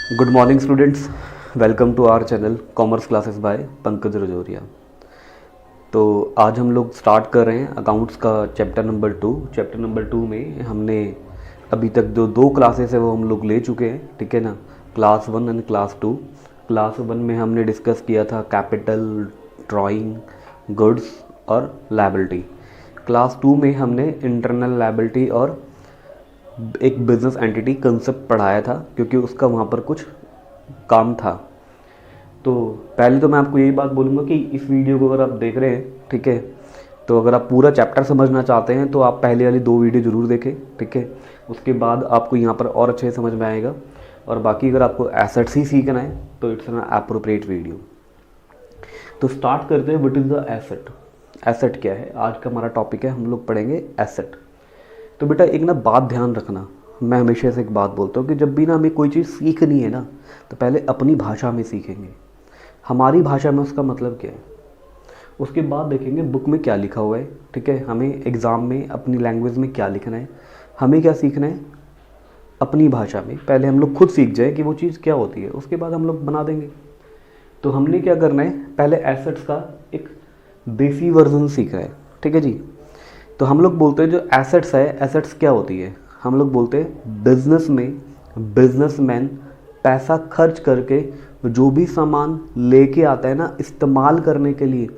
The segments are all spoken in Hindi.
Good morning students, welcome to our channel commerce classes by Pankaj Rajauria. तो आज हम लोग स्टार्ट कर रहे हैं अकाउंट्स का चैप्टर नंबर 2। चैप्टर नंबर 2 में हमने अभी तक जो दो क्लासेस है वो हम लोग ले चुके हैं, ठीक है ना। Class 1 and class 2। क्लास 1 में हमने डिस्कस किया था कैपिटल, ड्राइंग, गुड्स और लायबिलिटी। क्लास 2 में हमने इंटरनल लायबिलिटी और एक बिजनेस एंटिटी कंसेप्ट पढ़ाया था, क्योंकि उसका वहाँ पर कुछ काम था। तो पहले तो मैं आपको यही बात बोलूँगा कि इस वीडियो को अगर आप देख रहे हैं, ठीक है, तो अगर आप पूरा चैप्टर समझना चाहते हैं तो आप पहले वाली दो वीडियो ज़रूर देखें, ठीक है। उसके बाद आपको यहाँ पर और अच्छे से समझ में आएगा। और बाकी अगर आपको एसेट्स ही सीखना है तो इट्स एन एप्रोप्रिएट वीडियो। तो स्टार्ट करते हैं, what is the asset. Asset क्या है, आज का हमारा टॉपिक है, हम लोग पढ़ेंगे एसेट। तो बेटा एक ना बात ध्यान रखना, मैं हमेशा से एक बात बोलता हूँ कि जब भी ना हमें कोई चीज़ सीखनी है ना, तो पहले अपनी भाषा में सीखेंगे, हमारी भाषा में उसका मतलब क्या है। उसके बाद देखेंगे बुक में क्या लिखा हुआ है, ठीक है। हमें एग्ज़ाम में अपनी लैंग्वेज में क्या लिखना है, हमें क्या सीखना है अपनी भाषा में। पहले हम लोग खुद सीख जाए कि वो चीज़ क्या होती है, उसके बाद हम लोग बना देंगे। तो हमने क्या करना है, पहले एसेट्स का एक देसी वर्जन सीखना है, ठीक है जी। तो हम लोग बोलते हैं जो एसेट्स है, एसेट्स क्या होती है, हम लोग बोलते हैं बिजनेस में बिजनेसमैन पैसा खर्च करके जो भी सामान लेके आता है ना इस्तेमाल करने के लिए,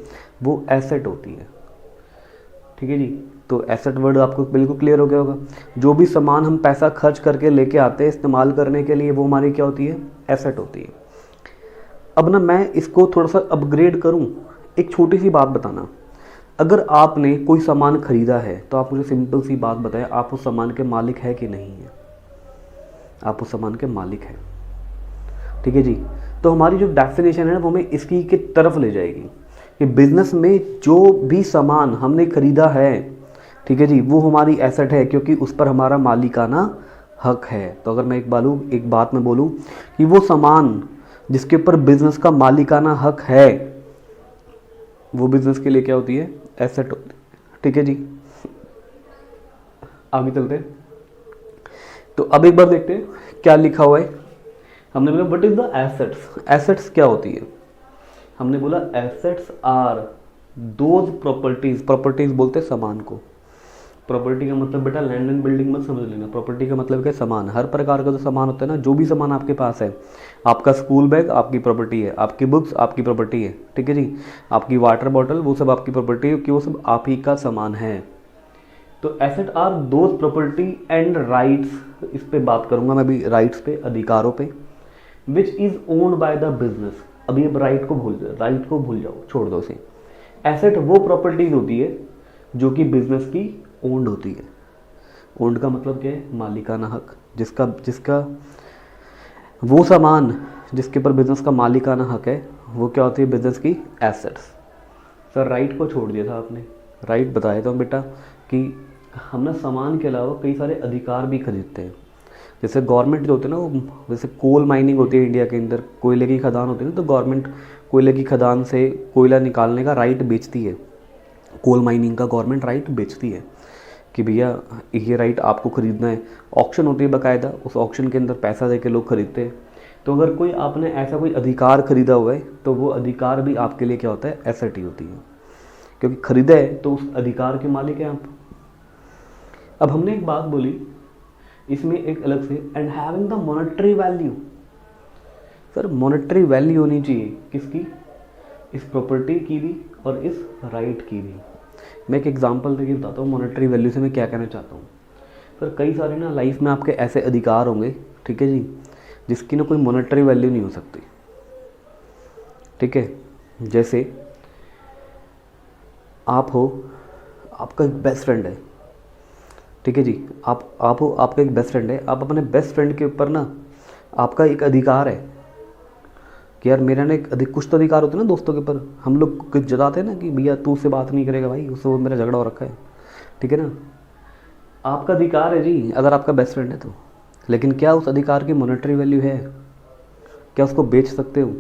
वो एसेट होती है, ठीक है जी। तो एसेट वर्ड आपको बिल्कुल क्लियर हो गया होगा। जो भी सामान हम पैसा खर्च करके लेके आते हैं इस्तेमाल करने के लिए, वो हमारी क्या होती है, एसेट होती है। अब ना मैं इसको थोड़ा सा अपग्रेड करूं, एक छोटी सी बात बताना। अगर आपने कोई सामान खरीदा है तो आप मुझे सिंपल सी बात बताएं, आप उस सामान के मालिक है कि नहीं है। आप उस सामान के मालिक हैं, ठीक है जी। तो हमारी जो डेफिनेशन है ना वो हमें इसकी की तरफ ले जाएगी कि बिजनेस में जो भी सामान हमने खरीदा है, ठीक है जी, वो हमारी एसेट है, क्योंकि उस पर हमारा मालिकाना हक है। तो अगर मैं एक बात मैं बोलूँ कि वो सामान जिसके ऊपर बिजनेस का मालिकाना हक है, वो बिजनेस के लिए क्या होती है, एसेट होती है, ठीक है जी। आगे चलते हैं। तो अब एक बार देखते हैं क्या लिखा हुआ है। हमने बोला what is the assets. Assets क्या होती है, हमने बोला assets are those properties. Properties बोलते हैं सामान को। प्रॉपर्टी का मतलब बेटा लैंड एंड बिल्डिंग मत समझ लेना। प्रॉपर्टी का मतलब क्या, सामान, हर प्रकार का जो सामान होता है ना, जो भी सामान आपके पास है, आपका स्कूल बैग आपकी प्रॉपर्टी है, आपकी बुक्स आपकी प्रॉपर्टी है, ठीक है जी, आपकी वाटर बॉटल वो सब आपकी प्रॉपर्टी है, क्योंकि वो सब आप ही का सामान है। तो asset are those property and rights, इस पे बात करूंगा मैं भी, राइट्स पे, अधिकारों पे, which is owned by the business. अभी अब राइट को भूल जाओ, छोड़ दो इसे। एसेट वो प्रॉपर्टीज होती है जो कि बिजनेस की ओन्ड होती है। ओन्ड का मतलब क्या है, मालिकाना हक, जिसका जिसका वो सामान जिसके ऊपर बिजनेस का मालिकाना हक है, वो क्या होती है, बिजनेस की एसेट्स। सर राइट को छोड़ दिया था आपने, राइट बताया था बेटा कि हम ना सामान के अलावा कई सारे अधिकार भी खरीदते हैं। जैसे गवर्नमेंट जो होते हैं ना, वो जैसे कोल माइनिंग होती है इंडिया के अंदर, कोयले की खदान होती है ना, तो गवर्नमेंट कोयले की खदान से कोयला निकालने का राइट बेचती है। कोल माइनिंग का गवर्नमेंट राइट बेचती है कि भैया ये राइट आपको खरीदना है। ऑक्शन होती है बाकायदा, उस ऑक्शन के अंदर पैसा दे के लोग खरीदते हैं। तो अगर कोई आपने ऐसा कोई अधिकार खरीदा हुआ है, तो वो अधिकार भी आपके लिए क्या होता है, एसेट ही होती है, क्योंकि खरीदा है तो उस अधिकार के मालिक हैं आप। अब हमने एक बात बोली इसमें एक अलग से, and having the monetary value. Sir monetary value होनी चाहिए किसकी, इस प्रॉपर्टी की भी और इस राइट की भी। मैं एक एग्जांपल देके बताता हूँ मॉनेटरी वैल्यू से मैं क्या कहना चाहता हूँ। सर कई सारे ना लाइफ में आपके ऐसे अधिकार होंगे, ठीक है जी, जिसकी ना कोई मॉनेटरी वैल्यू नहीं हो सकती, ठीक है। जैसे आप हो, आपका एक बेस्ट फ्रेंड है, ठीक है जी, आप हो, आपका एक बेस्ट फ्रेंड है, आप अपने बेस्ट फ्रेंड के ऊपर ना आपका एक अधिकार है कि यार मेरा ना एक कुछ तो अधिकार होते हैं ना दोस्तों के ऊपर, हम लोग कुछ जताते हैं ना कि भैया तू उससे बात नहीं करेगा भाई, उससे वो मेरा झगड़ा हो रखा है, ठीक है ना। आपका अधिकार है जी अगर आपका बेस्ट फ्रेंड है तो, लेकिन क्या उस अधिकार की मॉनेटरी वैल्यू है, क्या उसको बेच सकते हो।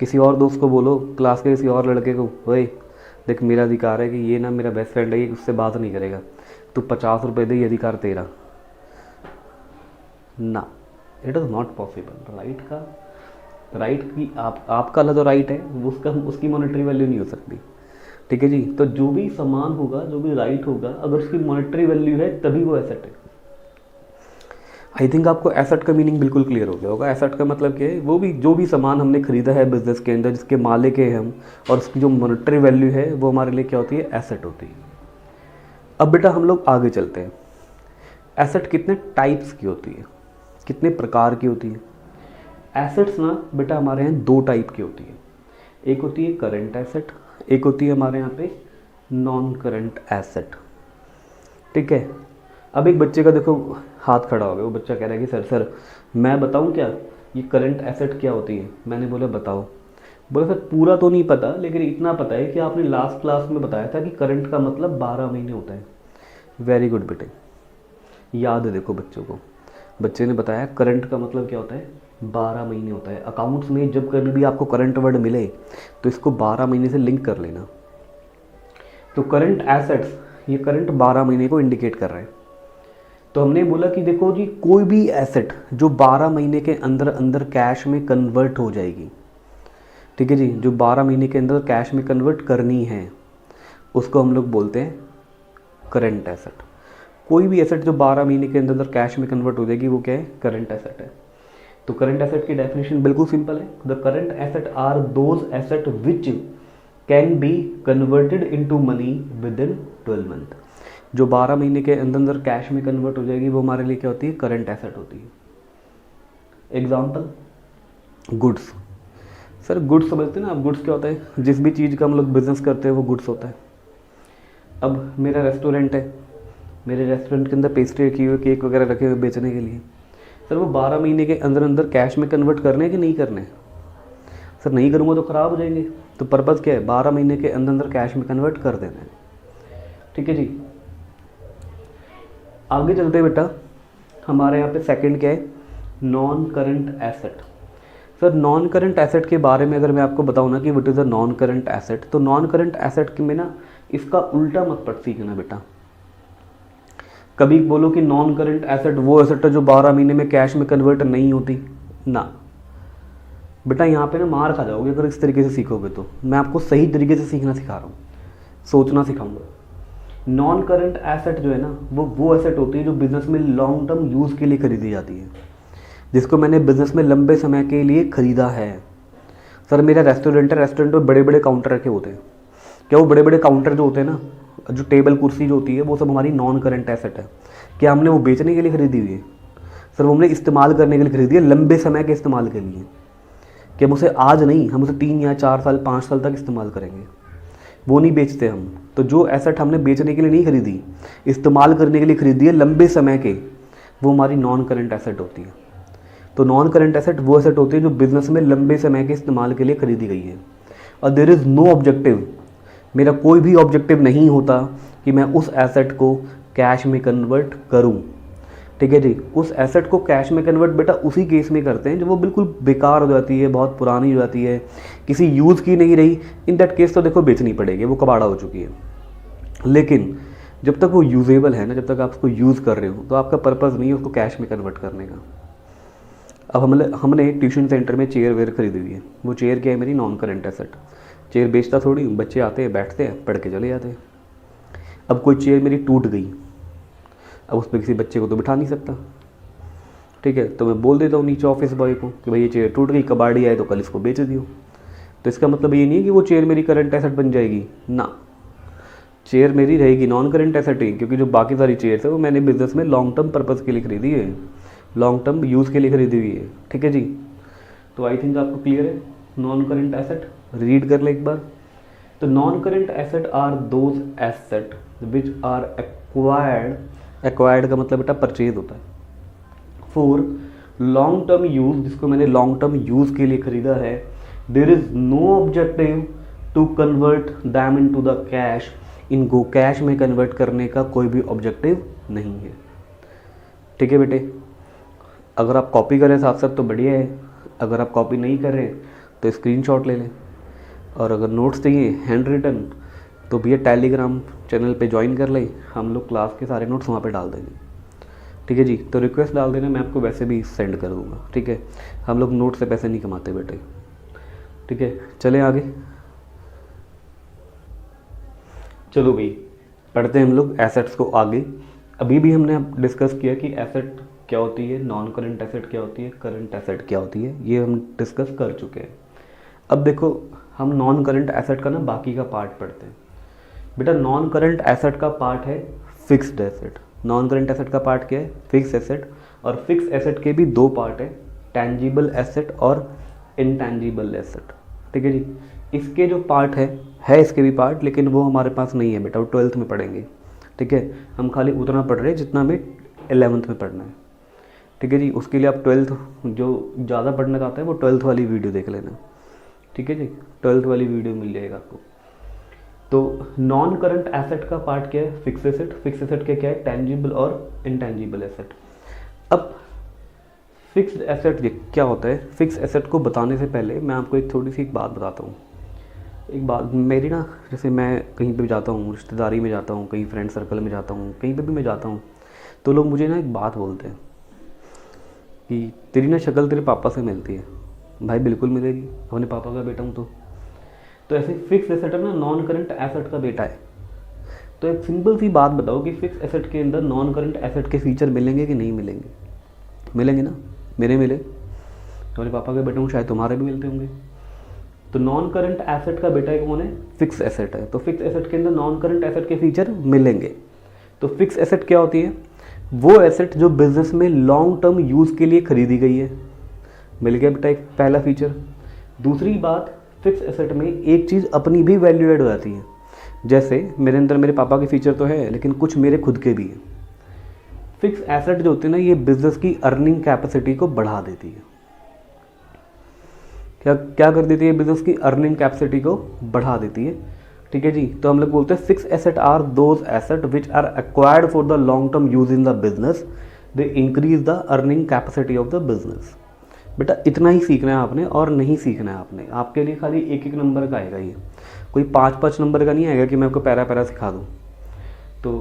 किसी और दोस्त को बोलो, क्लास के किसी और लड़के को, ओए देख मेरा अधिकार है कि ये ना मेरा बेस्ट फ्रेंड है, ये उससे बात नहीं करेगा, तू 50 रुपये दे, ये अधिकार तेरा ना, it is not possible. Right की आपका वाला जो राइट है उसका उसकी मॉनेटरी वैल्यू नहीं हो सकती, ठीक है जी। तो जो भी सामान होगा, जो भी राइट होगा, अगर उसकी मॉनेटरी वैल्यू है तभी वो एसेट है। आई थिंक आपको एसेट का मीनिंग बिल्कुल क्लियर हो गया होगा। एसेट का मतलब क्या है, वो भी जो भी सामान हमने खरीदा है बिजनेस के अंदर, जिसके मालिक है हम, और उसकी जो मॉनेटरी वैल्यू है वो हमारे लिए क्या होती है, एसेट होती है। अब बेटा हम लोग आगे चलते हैं। एसेट कितने टाइप्स की होती है, कितने प्रकार की होती है। एसेट्स ना बेटा हमारे यहाँ दो टाइप की होती है। एक होती है करंट एसेट, एक होती है हमारे यहाँ पे नॉन करंट एसेट, ठीक है। अब एक बच्चे का देखो हाथ खड़ा हो गया, वो बच्चा कह रहा है कि सर मैं बताऊं क्या, ये करंट एसेट क्या होती है। मैंने बोला बताओ। बोला सर पूरा तो नहीं पता, लेकिन इतना पता है कि आपने लास्ट क्लास में बताया था कि करंट का मतलब 12 महीने होता है। वेरी गुड बेटे, याद है देखो बच्चों को, बच्चे ने बताया करंट का मतलब क्या होता है, 12 महीने होता है। अकाउंट्स में जब कभी भी आपको करंट वर्ड मिले तो इसको 12 महीने से लिंक कर लेना। तो करंट एसेट्स, ये करंट 12 महीने को इंडिकेट कर रहे हैं। तो हमने बोला कि देखो जी, कोई भी एसेट जो 12 महीने के अंदर अंदर कैश में कन्वर्ट हो जाएगी, ठीक है जी, जो 12 महीने के अंदर कैश में कन्वर्ट करनी है, उसको हम लोग बोलते हैं करंट एसेट। कोई भी एसेट जो 12 महीने के अंदर अंदर कैश में कन्वर्ट हो जाएगी वो क्या है, करंट एसेट है। तो करंट एसेट की डेफिनेशन बिल्कुल सिंपल है। The current asset are those asset which can be converted into money within 12 month. जो 12 महीने के अंदर अंदर कैश में कन्वर्ट हो जाएगी वो हमारे लिए क्या होती है, करंट एसेट होती है। Example, goods. सर गुड्स समझते हैं ना आप, गुड्स क्या होता है, जिस भी चीज़ का हम लोग बिजनेस करते हैं वो गुड्स होता है। अब मेरा रेस्टोरेंट है, मेरे रेस्टोरेंट के अंदर पेस्ट्री रखी हुई, केक वगैरह रखे हुए बेचने के लिए। सर वो 12 महीने के अंदर अंदर कैश में कन्वर्ट करने कि नहीं करने। सर नहीं करूँगा तो ख़राब हो जाएंगे। तो पर्पज़ क्या है, 12 महीने के अंदर अंदर कैश में कन्वर्ट कर देना है, ठीक है जी। आगे चलते बेटा, हमारे यहाँ पे सेकंड क्या है, non current asset. Sir non current asset के बारे में अगर मैं आपको बताऊँ ना कि what is a non current asset, तो नॉन करंट एसेट में ना इसका उल्टा मत पड़ सीखना बेटा। कभी बोलो कि नॉन करंट एसेट वो एसेट है जो 12 महीने में कैश में कन्वर्ट नहीं होती ना, बेटा यहाँ पे ना मार खा जाओगे अगर इस तरीके से सीखोगे। तो मैं आपको सही तरीके से सीखना सिखा रहा हूँ, सोचना सिखाऊंगा। नॉन करंट एसेट जो है ना वो एसेट होती है जो बिजनेस में लॉन्ग टर्म यूज़ के लिए खरीदी जाती है, जिसको मैंने बिजनेस में लंबे समय के लिए खरीदा है। सर मेरा रेस्टोरेंट है, रेस्टोरेंट में बड़े बड़े काउंटर रखे होते हैं। क्या वो बड़े बड़े काउंटर जो होते हैं ना, जो टेबल कुर्सी जो होती है, वो सब हमारी नॉन करंट एसेट है। क्या हमने वो बेचने के लिए खरीदी हुई है? सर वो हमने इस्तेमाल करने के लिए खरीदी है, लंबे समय के इस्तेमाल के लिए। कि हम उसे आज नहीं, हम उसे 3 या 4 साल 5 साल तक इस्तेमाल करेंगे, वो नहीं बेचते हम। तो जो एसेट हमने बेचने के लिए नहीं खरीदी, इस्तेमाल करने के लिए खरीदी है लंबे समय के, वो हमारी नॉन करंट एसेट होती है। तो नॉन करंट एसेट वो एसेट होती है जो बिजनेस में लंबे समय के इस्तेमाल के लिए खरीदी गई है। और देयर इज़ नो ऑब्जेक्टिव, मेरा कोई भी ऑब्जेक्टिव नहीं होता कि मैं उस एसेट को कैश में कन्वर्ट करूं, ठीक है जी। उस एसेट को कैश में कन्वर्ट बेटा उसी केस में करते हैं जब वो बिल्कुल बेकार हो जाती है, बहुत पुरानी हो जाती है, किसी यूज़ की नहीं रही। इन दैट केस तो देखो बेचनी पड़ेगी, वो कबाड़ा हो चुकी है। लेकिन जब तक वो यूजेबल है ना, जब तक आप उसको यूज़ कर रहे हो, तो आपका पर्पज़ नहीं है उसको कैश में कन्वर्ट करने का। अब हमने ट्यूशन सेंटर में चेयर वेयर खरीदी हुई है, वो चेयर क्या है, मेरी नॉन करंट एसेट। चेयर बेचता थोड़ी, बच्चे आते हैं, बैठते हैं, पढ़ के चले जाते हैं। अब कोई चेयर मेरी टूट गई, अब उस पर किसी बच्चे को तो बिठा नहीं सकता, ठीक है। तो मैं बोल देता हूँ नीचे ऑफिस बॉय को कि भाई ये चेयर टूट गई, कबाड़ी आए तो कल इसको बेच दियो। तो इसका मतलब ये नहीं है कि वो चेयर मेरी करंट एसेट बन जाएगी ना, चेयर मेरी रहेगी नॉन करंट एसेट ही, क्योंकि जो बाकी सारी चेयर्स है वो मैंने बिजनेस में लॉन्ग टर्म पर्पज़ के लिए खरीदी है, लॉन्ग टर्म यूज़ के लिए खरीदी हुई है, ठीक है जी। तो आई थिंक आपको क्लियर है नॉन करंट एसेट। रीड कर ले एक बार। तो non current asset are those asset which are acquired, acquired का मतलब बेटा परचेज होता है, फॉर लॉन्ग टर्म यूज़, जिसको मैंने लॉन्ग टर्म यूज़ के लिए खरीदा है। There is no objective to convert them into the cash, इनको कैश में कन्वर्ट करने का कोई भी ऑब्जेक्टिव नहीं है, ठीक है बेटे। अगर आप कॉपी करें साथ साथ तो बढ़िया है, अगर आप कॉपी नहीं कर रहे तो स्क्रीनशॉट ले लें। और अगर नोट्स चाहिए हैंड रिटन तो भैया टेलीग्राम चैनल पे ज्वाइन कर लें, हम लोग क्लास के सारे नोट्स वहाँ पे डाल देंगे, ठीक है जी। तो रिक्वेस्ट डाल देना, मैं आपको वैसे भी सेंड कर दूँगा, ठीक है। हम लोग नोट से पैसे नहीं कमाते बेटे, ठीक है। चलें आगे, चलो भाई पढ़ते हैं हम लोग एसेट्स को आगे। अभी भी हमने डिस्कस किया कि एसेट क्या होती है, नॉन करंट एसेट क्या होती है, करंट एसेट क्या होती है, ये हम डिस्कस कर चुके हैं। अब देखो हम नॉन करंट एसेट का ना बाकी का पार्ट पढ़ते हैं। बेटा नॉन करंट एसेट का पार्ट है fixed asset. Non current asset का पार्ट क्या है, फिक्स एसेट। और फिक्स एसेट के भी दो पार्ट है, टैंजिबल एसेट और इनटैंजिबल एसेट, ठीक है जी। इसके जो पार्ट है इसके भी पार्ट, लेकिन वो हमारे पास नहीं है बेटा, वो 12th में पढ़ेंगे, ठीक है। हम खाली उतना पढ़ रहे हैं जितना हमें 11th में पढ़ना है, ठीक है जी। उसके लिए आप 12th जो ज़्यादा पढ़ना चाहते हैं वो 12th वाली वीडियो देख लेना, ठीक है जी। 12th वाली वीडियो मिल जाएगा आपको। तो नॉन करंट एसेट का पार्ट क्या है, फिक्स एसेट। फिक्स एसेट के क्या है, टैंजिबल और इनटैंजिबल एसेट। अब फिक्स्ड एसेट क्या होता है, फिक्स एसेट को बताने से पहले मैं आपको एक थोड़ी सी एक बात बताता हूँ। एक बात मेरी ना, जैसे मैं कहीं पे भी जाता हूँ, रिश्तेदारी में जाता हूँ, कहीं फ्रेंड सर्कल में जाता हूँ, कहीं पे भी मैं जाता हूँ, तो लोग मुझे ना एक बात बोलते हैं कि तेरी ना शक्ल तेरे पापा से मिलती है। भाई बिल्कुल मिलेगी, अपने पापा का बेटा हूँ तो ऐसे फिक्स एसेट है ना, नॉन करंट एसेट का बेटा है। तो एक सिंपल सी बात बताओ कि फिक्स एसेट के अंदर नॉन करंट एसेट के फीचर मिलेंगे कि नहीं मिलेंगे? मिलेंगे ना, मेरे मिले, अपने पापा के बेटे हूँ, शायद तुम्हारे भी मिलते होंगे। तो नॉन करंट एसेट का बेटा कौन है, फिक्स एसेट है। तो फिक्स एसेट के अंदर नॉन करंट एसेट के फीचर मिलेंगे। तो फिक्स एसेट क्या होती है, वो एसेट जो बिजनेस में लॉन्ग टर्म यूज़ के लिए खरीदी गई है। मिल गया बेटा एक पहला फीचर। दूसरी बात, फिक्स एसेट में एक चीज़ अपनी भी वैल्यू एड हो जाती है। जैसे मेरे अंदर मेरे पापा के फीचर तो है, लेकिन कुछ मेरे खुद के भी हैं। फिक्स एसेट जो होती है ना, ये बिजनेस की अर्निंग कैपेसिटी को बढ़ा देती है। क्या क्या कर देती है, बिजनेस की अर्निंग कैपेसिटी को बढ़ा देती है, ठीक है जी। तो हम लोग बोलते हैं fix asset are those asset which are acquired for the long term use in the business, they increase the earning capacity of the business. बेटा इतना ही सीखना है आपने और नहीं सीखना है आपने। आपके लिए खाली एक एक नंबर का आएगा, ये कोई 5-5 नंबर का नहीं आएगा कि मैं आपको पैरा पैरा सिखा दूँ। तो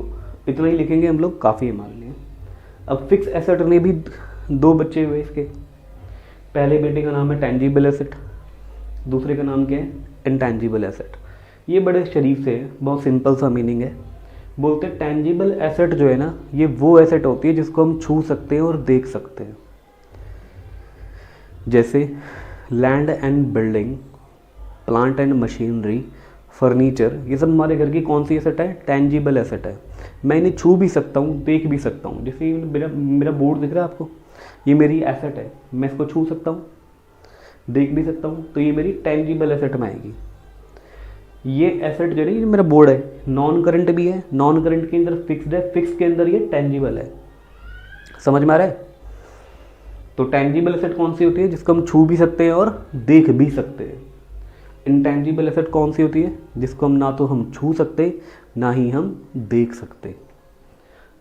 इतना ही लिखेंगे हम लोग, काफ़ी है हमारे लिए। अब फिक्स एसेट ने भी दो बच्चे हुए इसके। पहले बेटे का नाम है टैंजिबल एसेट, दूसरे का नाम क्या है, इनटैंजिबल एसेट। ये बड़े शरीफ से है, बहुत सिंपल सा मीनिंग है। बोलते हैं टैंजिबल एसेट जो है ना, ये वो एसेट होती है जिसको हम छू सकते हैं और देख सकते हैं। जैसे land and building, plant and machinery, furniture, ये सब हमारे घर की कौन सी एसेट है, टैंजिबल एसेट है। मैं इन्हें छू भी सकता हूँ, देख भी सकता हूँ। जैसे मेरा बोर्ड दिख रहा है आपको, ये मेरी एसेट है, मैं इसको छू सकता हूँ, देख भी सकता हूँ, तो ये मेरी टैंजिबल एसेट में आएगी। ये एसेट जो है, ये मेरा बोर्ड है, नॉन करंट भी है, नॉन करंट के अंदर फिक्स्ड है, फिक्स के अंदर ये टैंजिबल है। समझ में आ रहा है? तो टैंजिबल एसेट कौन सी होती है, जिसको हम छू भी सकते हैं और देख भी सकते हैं। इनटैंजिबल एसेट कौन सी होती है, जिसको हम ना तो हम छू सकते ना ही हम देख सकते।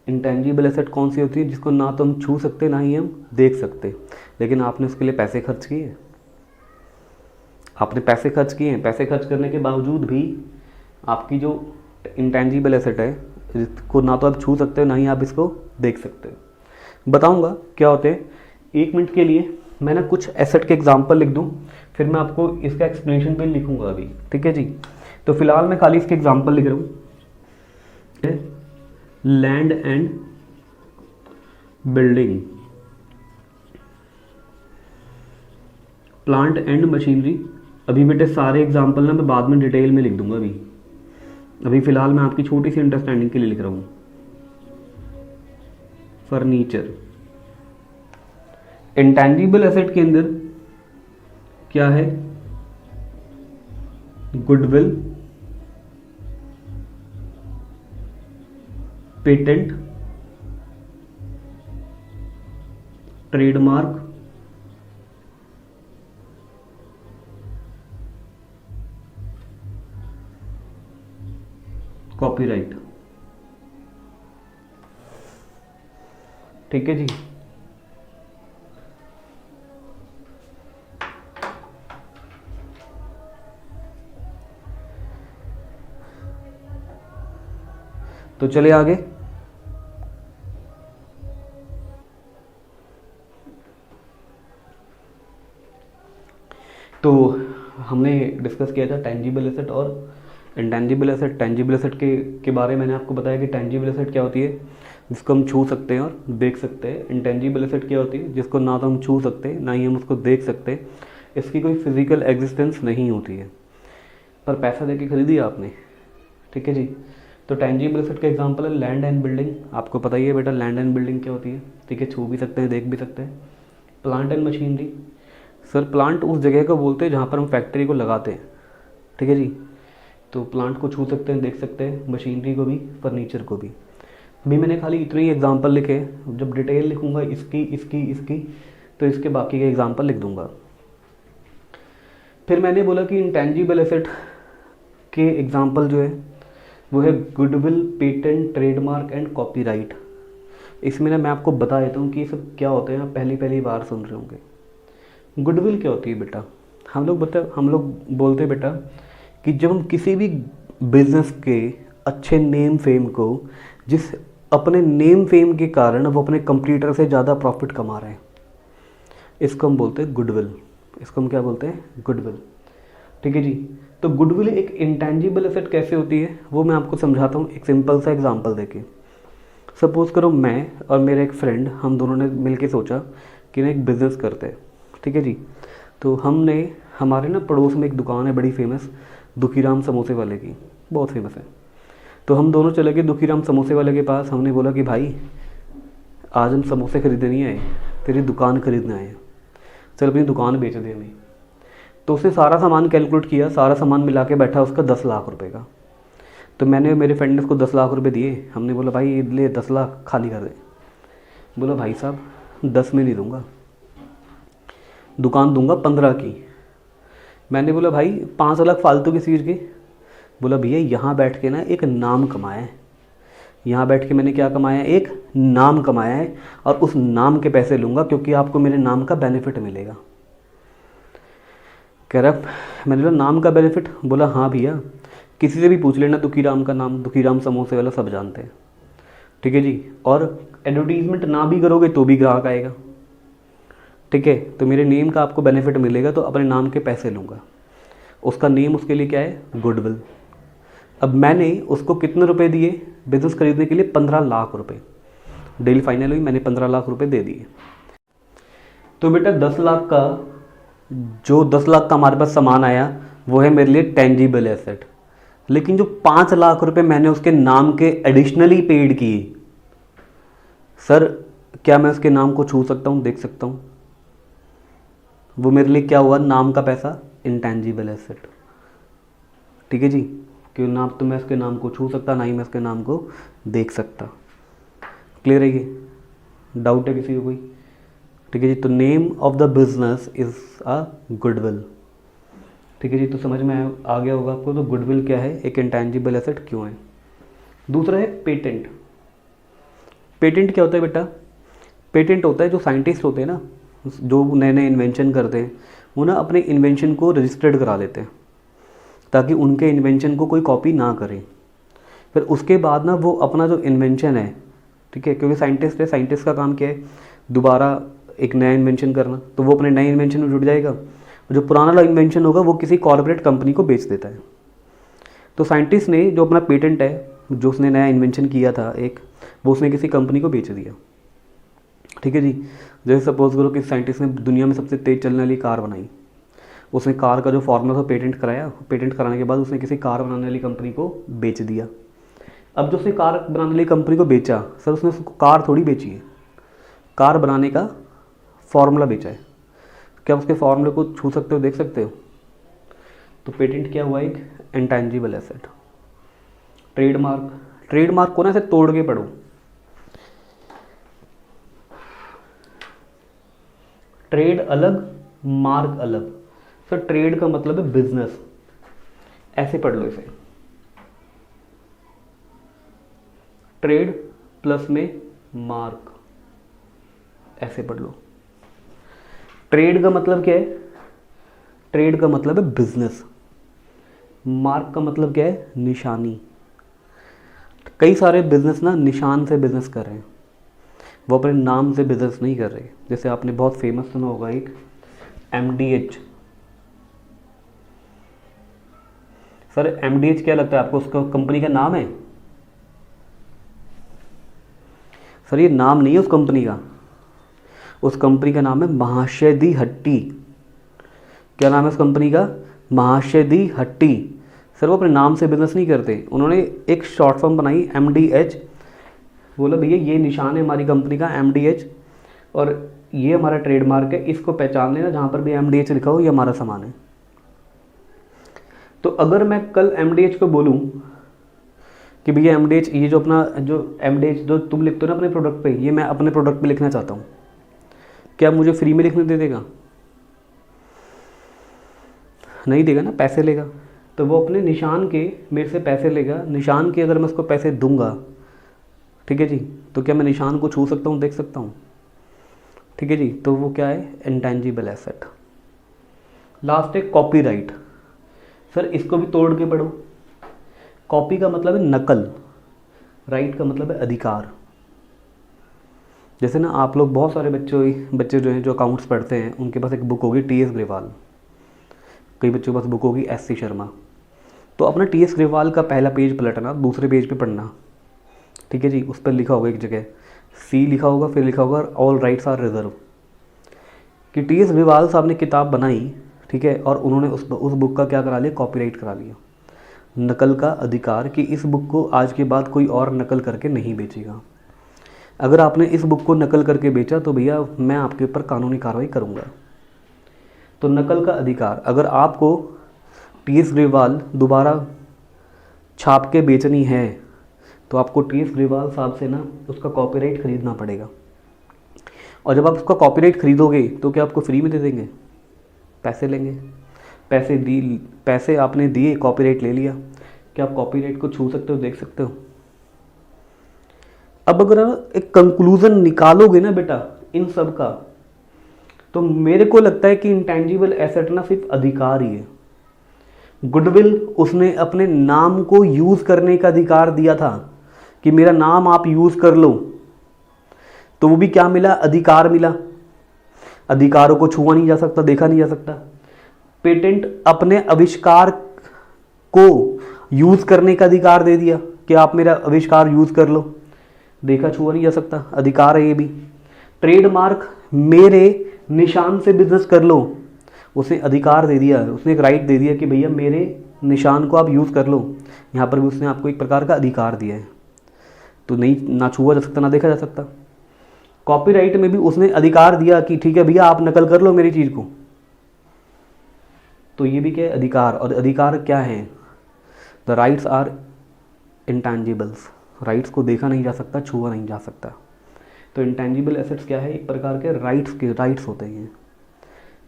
इंटेंजिबल एसेट कौन सी होती है, जिसको ना तो हम छू सकते ना ही हम देख सकते। लेकिन आपने उसके लिए पैसे खर्च किए, आपने पैसे खर्च किए हैं। पैसे खर्च करने के बावजूद भी आपकी जो इंटेंजिबल एसेट है, जिसको ना तो आप छू सकते हो ना ही आप इसको देख सकते हो। बताऊंगा क्या होते हैं। 1 मिनट के लिए मैं ना कुछ एसेट के एग्जाम्पल लिख दूं, फिर मैं आपको इसका एक्सप्लेनेशन भी लिखूंगा अभी, ठीक है जी। तो फिलहाल मैं खाली इसके एग्जाम्पल लिख रहा हूँ। Land and building, plant and machinery. अभी बेटे सारे एग्जाम्पल ना मैं बाद में डिटेल में लिख दूंगा। अभी फिलहाल मैं आपकी छोटी सी अंडरस्टैंडिंग के लिए लिख रहा हूँ। फर्नीचर। इंटेंजिबल एसेट के अंदर क्या है, गुडविल, पेटेंट, ट्रेडमार्क, कॉपीराइट, ठीक है जी। तो चलिए आगे। तो हमने डिस्कस किया था टेंजिबल एसेट और इंटेंजिबल एसेट। टेंजिबल एसेट के बारे में मैंने आपको बताया कि टेंजिबल एसेट क्या होती है, जिसको हम छू सकते हैं और देख सकते हैं। इंटेंजिबल एसेट क्या होती है, जिसको ना तो हम छू सकते ना ही हम उसको देख सकते, इसकी कोई फिजिकल एग्जिस्टेंस नहीं होती है, पर पैसा दे के खरीदी आपने, ठीक है जी। तो टेंजिबल एसेट का एग्जांपल है लैंड एंड बिल्डिंग। आपको पता ही है बेटा लैंड एंड बिल्डिंग क्या होती है, ठीक है, छू भी सकते हैं, देख भी सकते हैं। Plant and machinery, sir plant उस जगह को बोलते हैं जहाँ पर हम फैक्ट्री को लगाते हैं, ठीक है जी। तो प्लांट को छू सकते हैं, देख सकते हैं, मशीनरी को भी, फर्नीचर को भी। अभी मैंने खाली इतने ही एग्जांपल लिखे, जब डिटेल लिखूंगा इसकी तो इसके बाकी के एग्जांपल लिख दूंगा। फिर मैंने बोला कि इंटेंजिबल एसेट के एग्जांपल जो है वो है goodwill, patent, trademark and copyright. इसमें ना मैं आपको बता देता हूँ कि ये सब क्या होते हैं, आप पहली बार सुन रहे होंगे। गुडविल क्या होती है बेटा, हम लोग बोलते हैं बेटा कि जब हम किसी भी बिजनेस के अच्छे नेम फेम को, जिस अपने नेम फेम के कारण वो अपने कंप्यूटर से ज़्यादा प्रॉफिट कमा रहे हैं, इसको हम बोलते हैं गुडविल। इसको हम क्या बोलते हैं, गुडविल, ठीक है जी। तो गुडविल एक इंटेंजिबल एसेट कैसे होती है वो मैं आपको समझाता हूँ एक सिंपल सा एग्जांपल देके। सपोज करो मैं और मेरा एक फ्रेंड, हम दोनों ने मिलके सोचा कि ना एक बिज़नेस करते हैं, ठीक है जी। तो हमने, हमारे ना पड़ोस में एक दुकान है बड़ी फेमस, दुखीराम समोसे वाले की, बहुत फेमस है। तो हम दोनों चले गए दुखीराम समोसे वाले के पास। हमने बोला कि भाई आज हम समोसे खरीदने नहीं आए, तेरी दुकान खरीदने आए हैं, चल अपनी दुकान बेच दे हमें। तो उसने सारा सामान कैलकुलेट किया, सारा सामान मिला के बैठा उसका 10 लाख रुपए का। तो मैंने, मेरे फ्रेंड ने उसको 10 लाख रुपए दिए। हमने बोला भाई ये ले 10 लाख खाली कर दे। बोला भाई साहब 10 में नहीं दूंगा, दुकान दूंगा 15 की। मैंने बोला भाई 5 लाख फालतू की चीज़ की। बोला भैया यहाँ बैठ के ना एक नाम कमाया है, यहाँ बैठ के मैंने क्या कमाया है, एक नाम कमाया है, और उस नाम के पैसे लूँगा क्योंकि आपको मेरे नाम का बेनिफिट मिलेगा। कह रहा, मैंने बोला नाम का बेनिफिट? बोला हाँ भैया, किसी से भी पूछ लेना दुखीराम का नाम, दुखीराम समोसे वाला सब जानते हैं, ठीक है जी। और एडवर्टीजमेंट ना भी करोगे तो भी ग्राहक आएगा, ठीक है। तो मेरे नेम का आपको बेनिफिट मिलेगा, तो अपने नाम के पैसे लूँगा। उसका नेम उसके लिए क्या है, गुडविल। अब मैंने उसको कितने रुपए दिए बिजनेस खरीदने के लिए, 15 लाख रुपए। डील फाइनल हुई, मैंने 15 लाख रुपए दे दिए। तो बेटा 10 लाख का, जो 10 लाख का हमारे पास सामान आया वो है मेरे लिए टेंजिबल एसेट। लेकिन जो 5 लाख रुपए मैंने उसके नाम के एडिशनली पेड किए, सर क्या मैं उसके नाम को छू सकता हूँ, देख सकता हूँ? वो मेरे लिए क्या हुआ, नाम का पैसा, इंटेंजिबल एसेट, ठीक है जी। क्यों ना तो मैं उसके नाम को छू सकता, ना ही मैं उसके नाम को देख सकता। क्लियर है ये? डाउट है किसी को कोई? ठीक है जी। तो name of the business is a goodwill, ठीक है जी। तो समझ में आ गया होगा आपको। तो गुडविल क्या है, एक इंटेंजिबल एसेट क्यों है। दूसरा है पेटेंट। पेटेंट क्या होता है बेटा? पेटेंट होता है, जो साइंटिस्ट होते हैं ना, जो नए नए इन्वेंशन करते हैं, वो ना अपने इन्वेंशन को रजिस्टर्ड करा लेते हैं ताकि उनके इन्वेंशन को कोई कॉपी ना करे। फिर उसके बाद ना वो अपना जो इन्वेंशन है, ठीक है, क्योंकि साइंटिस्ट है, साइंटिस्ट का काम क्या है, दोबारा एक नया इन्वेंशन करना, तो वो अपने नए इन्वेंशन में जुट जाएगा। जो पुराना इन्वेंशन होगा वो किसी कॉर्पोरेट कंपनी को बेच देता है। तो साइंटिस्ट ने जो अपना पेटेंट है, जो उसने नया इन्वेंशन किया था एक, वो उसने किसी कंपनी को बेच दिया, ठीक है जी। जैसे सपोज करो कि साइंटिस्ट ने दुनिया में सबसे तेज़ चलने वाली कार बनाई, उसने कार का जो फॉर्मूला था पेटेंट कराया, पेटेंट कराने के बाद उसने किसी कार बनाने वाली कंपनी को बेच दिया। अब जो उसने कार बनाने वाली कंपनी को बेचा, सर उसने उसको कार थोड़ी बेची है, कार बनाने का फॉर्मूला बेचा है। क्या उसके फॉर्मूले को छू सकते हो, देख सकते हो? तो पेटेंट क्या हुआ, एक इंटेंजिबल एसेट। ट्रेडमार्क, ट्रेडमार्क को ना ऐसे तोड़ के पढ़ो। ट्रेड अलग, मार्क अलग। सर ट्रेड का मतलब है बिजनेस, ऐसे पढ़ लो इसे, ट्रेड प्लस में मार्क, ऐसे पढ़ लो। ट्रेड का मतलब क्या है? ट्रेड का मतलब है बिजनेस। मार्क का मतलब क्या है? निशानी। कई सारे बिजनेस ना निशान से बिजनेस कर रहे हैं, वो अपने नाम से बिजनेस नहीं कर रहे। जैसे आपने बहुत फेमस सुना होगा एक MDH, सर एमडीएच क्या लगता है आपको, उसका कंपनी का नाम है? सर ये नाम नहीं है उस कंपनी का, उस कंपनी का नाम है महाशयदी हट्टी। क्या नाम है उस कंपनी का? महाशयदी हट्टी। सर वो अपने नाम से बिजनेस नहीं करते, उन्होंने एक शॉर्ट फॉर्म बनाई एमडीएच। बोला भैया ये निशान है हमारी कंपनी का एमडीएच, और ये हमारा ट्रेडमार्क है, इसको पहचान लेना, जहाँ पर भी एमडीएच लिखा हो ये हमारा सामान है। तो अगर मैं कल एमडीएच को बोलूँ कि भैया एमडीएच, ये जो अपना जो एमडीएच जो तुम लिखते हो ना अपने प्रोडक्ट पे, ये मैं अपने प्रोडक्ट पे लिखना चाहता हूँ, क्या मुझे फ्री में लिखने दे देगा? नहीं देगा ना, पैसे लेगा। तो वो अपने निशान के मेरे से पैसे लेगा, निशान के अगर मैं उसको पैसे दूंगा, ठीक है जी, तो क्या मैं निशान को छू सकता हूँ, देख सकता हूँ? ठीक है जी, तो वो क्या है? Intangible asset. लास्ट है कॉपीराइट। सर इसको भी तोड़ के पढ़ो। कॉपी का मतलब है नकल, राइट का मतलब है अधिकार। जैसे ना आप लोग बहुत सारे बच्चे जो हैं जो अकाउंट्स पढ़ते हैं, उनके पास एक बुक होगी टीएस ग्रेवाल, कई बच्चों के पास बुक होगी एससी शर्मा। तो अपना टीएस ग्रेवाल का पहला पेज पलटना, दूसरे पेज पे पढ़ना, ठीक है जी, उस पर लिखा होगा एक जगह सी लिखा होगा, फिर लिखा होगा ऑल राइट्स आर रिजर्व। कि टीएस ग्रेवाल साहब ने किताब बनाई, ठीक है, और उन्होंने उस बुक का क्या करा लिया? कॉपीराइट करा लिया, नकल का अधिकार, कि इस बुक को आज के बाद कोई और नकल करके नहीं बेचेगा। अगर आपने इस बुक को नकल करके बेचा तो भैया मैं आपके ऊपर कानूनी कार्रवाई करूँगा। तो नकल का अधिकार, अगर आपको टीएस ग्रेवाल दोबारा छाप के बेचनी है तो आपको टीएस ग्रेवाल साहब से ना उसका कॉपीराइट ख़रीदना पड़ेगा। और जब आप उसका कॉपीराइट ख़रीदोगे तो क्या आपको फ्री में दे देंगे? पैसे लेंगे। पैसे आपने दिए, कॉपीराइट ले लिया, क्या आप कॉपीराइट को छू सकते हो, देख सकते हो? अब अगर एक कंक्लूजन निकालोगे ना बेटा इन सब का, तो मेरे को लगता है कि इंटेंजिबल एसेट ना सिर्फ अधिकार ही है। गुडविल उसने अपने नाम को यूज करने का अधिकार दिया था कि मेरा नाम आप यूज कर लो, तो वो भी क्या मिला? अधिकार मिला। अधिकारों को छुआ नहीं जा सकता, देखा नहीं जा सकता। पेटेंट अपने आविष्कार को यूज करने का अधिकार दे दिया कि आप मेरा आविष्कार यूज कर लो, देखा छुआ नहीं जा सकता, अधिकार है ये भी। ट्रेडमार्क मेरे निशान से बिजनेस कर लो, उसने अधिकार दे दिया, उसने एक राइट दे दिया कि भैया मेरे निशान को आप यूज़ कर लो। यहाँ पर भी उसने आपको एक प्रकार का अधिकार दिया है, तो नहीं ना छुआ जा सकता ना देखा जा सकता। कॉपीराइट में भी उसने अधिकार दिया कि ठीक है भैया आप नकल कर लो मेरी चीज़ को, तो ये भी क्या है? अधिकार। और अधिकार क्या है? The rights are intangibles, rights को देखा नहीं जा सकता, छुआ नहीं जा सकता। तो इंटेंजिबल एसेट्स क्या है? एक प्रकार के राइट्स होते हैं।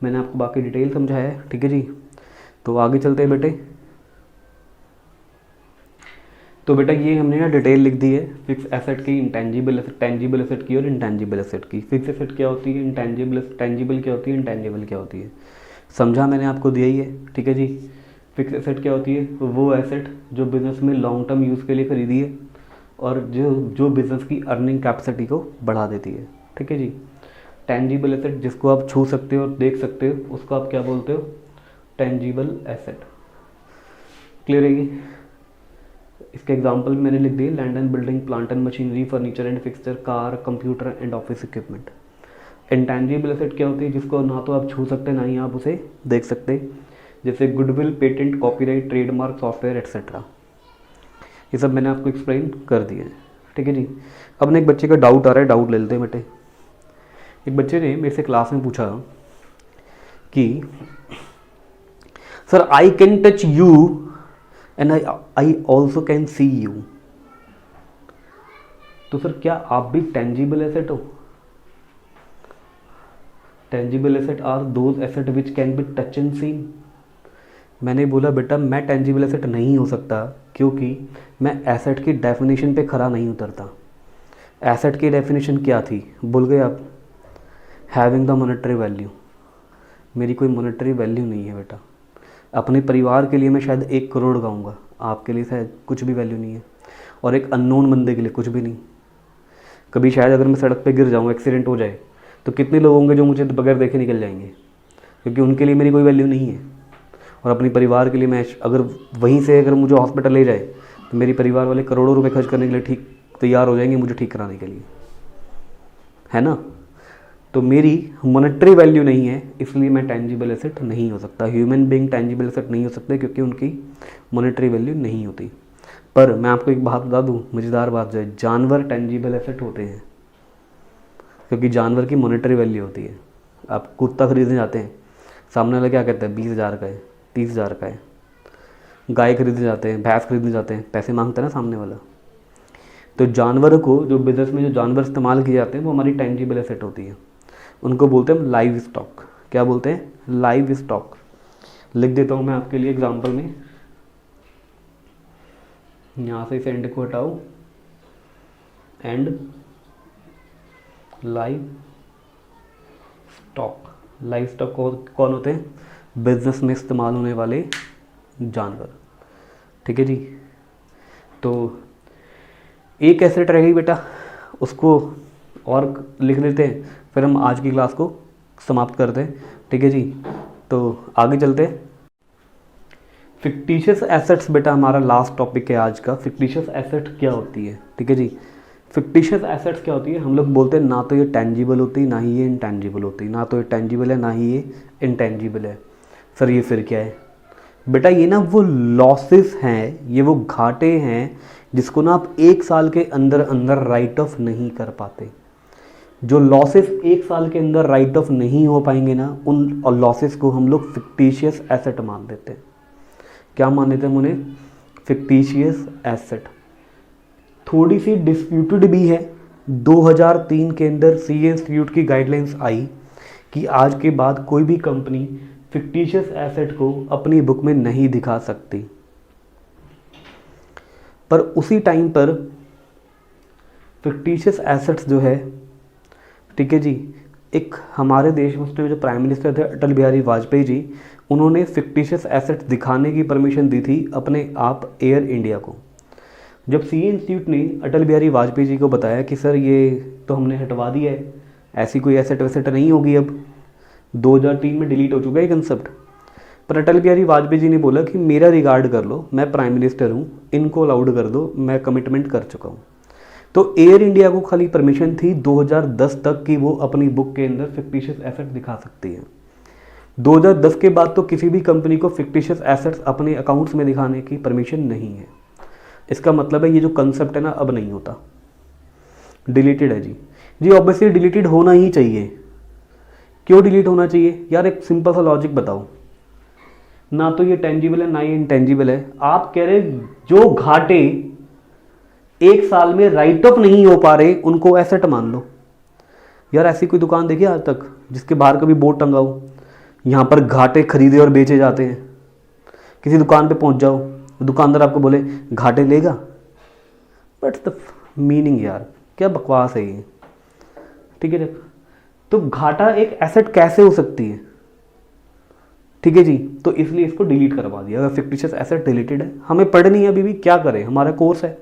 मैंने आपको बाकी डिटेल समझाया है, ठीक है जी। तो आगे चलते हैं बेटे। तो बेटा ये हमने ना डिटेल लिख दी है फिक्स एसेट की, इंटेंजिबल एसेट, टेंजिबल एसेट की और इंटेंजिबल एसेट की। फिक्स एसेट क्या होती है, टेंजिबल क्या होती है, इंटेंजिबल क्या होती है, समझा मैंने आपको दिया ही है, ठीक है जी। फिक्स एसेट क्या होती है? वो एसेट जो बिजनेस में लॉन्ग टर्म यूज़ के लिए खरीदी है और जो बिजनेस की अर्निंग कैपेसिटी को बढ़ा देती है, ठीक है जी। टेंजिबल एसेट जिसको आप छू सकते हो, देख सकते हो, उसको आप क्या बोलते हो? Tangible asset. क्लियर है? इसके एग्जांपल मैंने लिख दिए, land and building, plant and machinery, furniture and fixture, car, computer and office equipment. Intangible asset क्या होती है? जिसको ना तो आप छू सकते ना ही आप उसे देख सकते, जैसे goodwill, patent, copyright, trademark, software etcetera. ये सब मैंने आपको एक्सप्लेन कर दिया है, ठीक है जी। अब ना एक बच्चे का डाउट आ रहा है, डाउट ले लेते हैं बेटे। एक बच्चे ने मेरे से क्लास में पूछा कि sir I can touch you and I also can see you, तो सर क्या आप भी टेंजिबल एसेट हो? Tangible asset are those asset which can be touch and seen. मैंने बोला बेटा मैं टेंजिबल एसेट नहीं हो सकता, क्योंकि मैं एसेट की डेफिनेशन पे खरा नहीं उतरता। एसेट की डेफिनेशन क्या थी, भूल गए आप? Having the monetary value. मेरी कोई मॉनेटरी वैल्यू नहीं है बेटा। अपने परिवार के लिए मैं शायद 1 करोड़ गाऊंगा, आपके लिए शायद कुछ भी वैल्यू नहीं है, और एक अननोन बंदे के लिए कुछ भी नहीं। कभी शायद अगर मैं सड़क पे गिर जाऊँ, एक्सीडेंट हो जाए, तो कितने लोग होंगे जो मुझे बगैर देखे निकल जाएंगे, क्योंकि उनके लिए मेरी कोई वैल्यू नहीं है। और अपने परिवार के लिए मैं अगर वहीं से अगर मुझे हॉस्पिटल ले जाए तो मेरे परिवार वाले करोड़ों रुपए खर्च करने के लिए ठीक तैयार हो जाएंगे मुझे ठीक कराने के लिए, है ना। तो मेरी मॉनेटरी वैल्यू नहीं है, इसलिए मैं टेंजिबल एसेट नहीं हो सकता। ह्यूमन बीइंग टेंजिबल एसेट नहीं हो सकते क्योंकि उनकी मॉनेटरी वैल्यू नहीं होती। पर मैं आपको एक बात बता दूं, मज़ेदार बात जो है, जानवर टेंजिबल एसेट होते हैं क्योंकि जानवर की मॉनेटरी वैल्यू होती है। आप कुत्ता खरीदने जाते हैं, सामने वाला क्या कहता है 20,000 का है, 30,000 का है। गाय खरीदने जाते हैं, भैंस खरीदने जाते हैं, पैसे मांगता है ना सामने वाला। तो जानवर को जो बिजनेस में जो जानवर इस्तेमाल किए जाते हैं वो हमारी टेंजिबल एसेट होती है, उनको बोलते हैं लाइव स्टॉक। क्या बोलते हैं? Live stock. लिख देता हूँ मैं आपके लिए एग्जाम्पल में, यहाँ से इस एंड को हटाओ, and live stock. Live stock कौन होते हैं? बिजनेस में इस्तेमाल होने वाले जानवर, ठीक है जी। तो एक एसेट रहेगी बेटा, उसको और लिख लेते हैं, फिर हम आज की क्लास को समाप्त करते हैं, ठीक है जी। तो आगे चलते हैं। फिक्टिशियस एसेट्स बेटा हमारा लास्ट टॉपिक है आज का। फिक्टिशियस एसेट क्या होती है, ठीक है जी। फिक्टिशियस एसेट्स क्या होती है? हम लोग बोलते हैं ना तो ये टेंजिबल होती, ना ही ये इंटेंजिबल होती। ना तो ये टेंजिबल है, ना ही ये इंटेंजिबल है। सर ये फिर क्या है? बेटा ये ना वो लॉसेस हैं, ये वो घाटे हैं जिसको ना आप एक साल के अंदर अंदर राइट ऑफ नहीं कर पाते। जो लॉसेस एक साल के अंदर राइट ऑफ नहीं हो पाएंगे ना, उन लॉसेस को हम लोग फिक्टिशियस एसेट मान लेते हैं। क्या मान लेते हैं उन्हें? Fictitious asset. थोड़ी सी डिस्प्यूटेड भी है। 2003 के अंदर सीए इंस्टीट्यूट की गाइडलाइंस आई कि आज के बाद कोई भी कंपनी फिक्टिशियस एसेट को अपनी बुक में नहीं दिखा सकती। पर उसी टाइम पर फिक्टिशियस एसेट्स जो है, ठीक है जी, एक हमारे देश में उस टाइम जो प्राइम मिनिस्टर थे अटल बिहारी वाजपेयी जी, उन्होंने फिक्टिशियस एसेट्स दिखाने की परमिशन दी थी अपने आप एयर इंडिया को। जब सीए इंस्टीट्यूट ने अटल बिहारी वाजपेयी जी को बताया कि सर ये तो हमने हटवा दिया है, ऐसी कोई एसेट वैसेट नहीं होगी, अब 2003 में डिलीट हो चुका है कंसेप्ट। पर अटल बिहारी वाजपेयी जी ने बोला कि मेरा रिगार्ड कर लो, मैं प्राइम मिनिस्टर हूँ, इनको अलाउड कर दो, मैं कमिटमेंट कर चुका हूँ। तो एयर इंडिया को खाली परमिशन थी 2010 तक कि वो अपनी बुक के अंदर फिक्टिशियस एसेट दिखा सकती है। 2010 के बाद तो किसी भी कंपनी को फिक्टिशियस एसेट्स अपने अकाउंट्स में दिखाने की परमिशन नहीं है। इसका मतलब है ये जो कंसेप्ट है ना अब नहीं होता, डिलीटेड है जी। जी ऑब्वियसली डिलीटेड होना ही चाहिए। क्यों डिलीट होना चाहिए यार? एक सिंपल सा लॉजिक बताओ, ना तो ये टेंजिबल है ना ये इंटेंजिबल है। आप कह रहे जो घाटे एक साल में राइट ऑफ नहीं हो पा रहे उनको एसेट मान लो। यार ऐसी कोई दुकान देखी आज तक जिसके बाहर कभी बोर्ड टंगा हो, यहाँ पर घाटे खरीदे और बेचे जाते हैं? किसी दुकान पे पहुंच जाओ, दुकानदार आपको बोले घाटे लेगा, बट द मीनिंग यार क्या बकवास है ये, ठीक है। तो घाटा एक एसेट कैसे हो सकती है, ठीक है जी। तो इसलिए इसको डिलीट करवा दिया। अगर फिक्टिशियस एसेट डिलीटेड है, हमें पढ़नी है अभी भी, क्या करें, हमारा कोर्स है।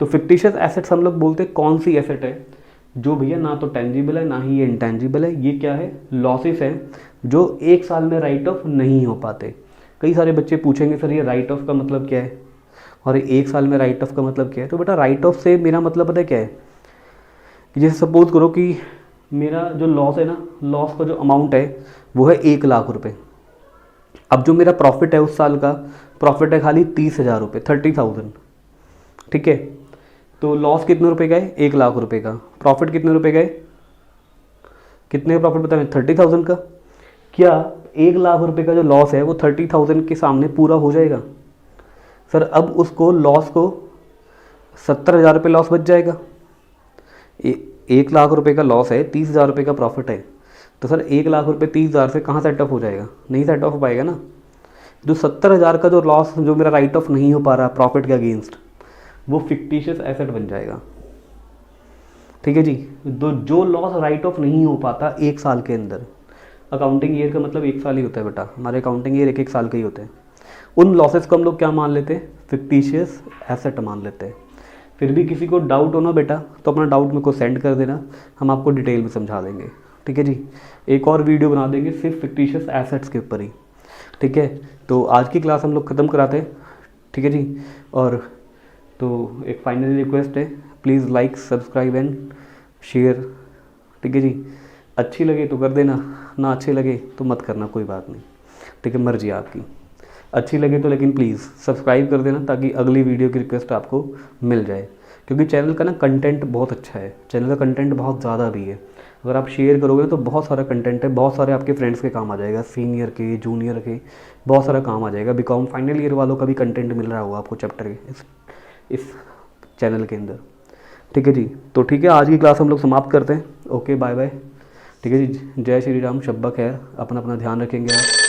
तो फिक्टिशियस एसेट्स हम लोग बोलते हैं कौन सी एसेट है जो भैया ना तो टेंजिबल है ना ही ये इंटेंजिबल है। ये क्या है? लॉसेस है जो एक साल में राइट ऑफ नहीं हो पाते। कई सारे बच्चे पूछेंगे सर ये राइट ऑफ का मतलब क्या है, और एक साल में राइट ऑफ का मतलब क्या है? तो बेटा राइट ऑफ से मेरा मतलब पता है क्या है कि जैसे सपोज करो कि मेरा जो लॉस है ना, लॉस का जो अमाउंट है वो है 1 लाख रुपए। अब जो मेरा प्रॉफिट है उस साल का प्रॉफिट है खाली 30,000 रुपये, 30,000, ठीक है। तो लॉस कितने रुपए का है? 1 लाख रुपए का। प्रॉफिट कितने रुपए का है? कितने प्रॉफिट बताएं? 30,000 का। क्या 1 लाख रुपए का जो लॉस है वो 30,000 के सामने पूरा हो जाएगा? सर अब उसको लॉस को 70,000 रुपये लॉस बच जाएगा। 1 लाख रुपए का लॉस है, 30,000 रुपये का प्रॉफिट है, तो सर 1 लाख रुपये 30,000 से कहाँ सेट ऑफ हो जाएगा? नहीं सेट ऑफ हो पाएगा ना। जो 70,000 का जो लॉस जो मेरा राइट ऑफ नहीं हो पा रहा प्रॉफिट के अगेंस्ट, वो फिक्टिशियस एसेट बन जाएगा, ठीक है जी। तो जो लॉस राइट ऑफ नहीं हो पाता एक साल के अंदर, अकाउंटिंग ईयर का मतलब 1 साल ही होता है बेटा, हमारे अकाउंटिंग ईयर 1-1 साल के ही होते हैं, उन लॉसेस को हम लोग क्या मान लेते हैं? फिक्टिशियस एसेट मान लेते हैं। फिर भी किसी को डाउट हो ना बेटा तो अपना डाउट मेरे को सेंड कर देना, हम आपको डिटेल में समझा देंगे, ठीक है जी। एक और वीडियो बना देंगे सिर्फ फिक्टिशियस एसेट्स के ऊपर ही, ठीक है, तो आज की क्लास हम लोग ख़त्म कराते हैं, ठीक है जी। और तो एक फाइनली रिक्वेस्ट है, please like subscribe and share, ठीक है जी। अच्छी लगे तो कर देना, ना अच्छी लगे तो मत करना, कोई बात नहीं, ठीक है, मर्जी आपकी। अच्छी लगे तो लेकिन प्लीज़ सब्सक्राइब कर देना ताकि अगली वीडियो की रिक्वेस्ट आपको मिल जाए, क्योंकि चैनल का ना कंटेंट बहुत अच्छा है, चैनल का कंटेंट बहुत ज़्यादा भी है। अगर आप शेयर करोगे तो बहुत सारा कंटेंट है, बहुत सारे आपके फ्रेंड्स के काम आ जाएगा, सीनियर के, जूनियर के, बहुत सारा काम आ जाएगा। बीकॉम फाइनल ईयर वालों का भी कंटेंट मिल रहा होगा आपको चैप्टर के इस चैनल के अंदर, ठीक है जी। तो ठीक है, आज की क्लास हम लोग समाप्त करते हैं। ओके, बाय बाय, ठीक है जी। जय श्री राम, शब्बा खैर, अपना अपना ध्यान रखेंगे आप।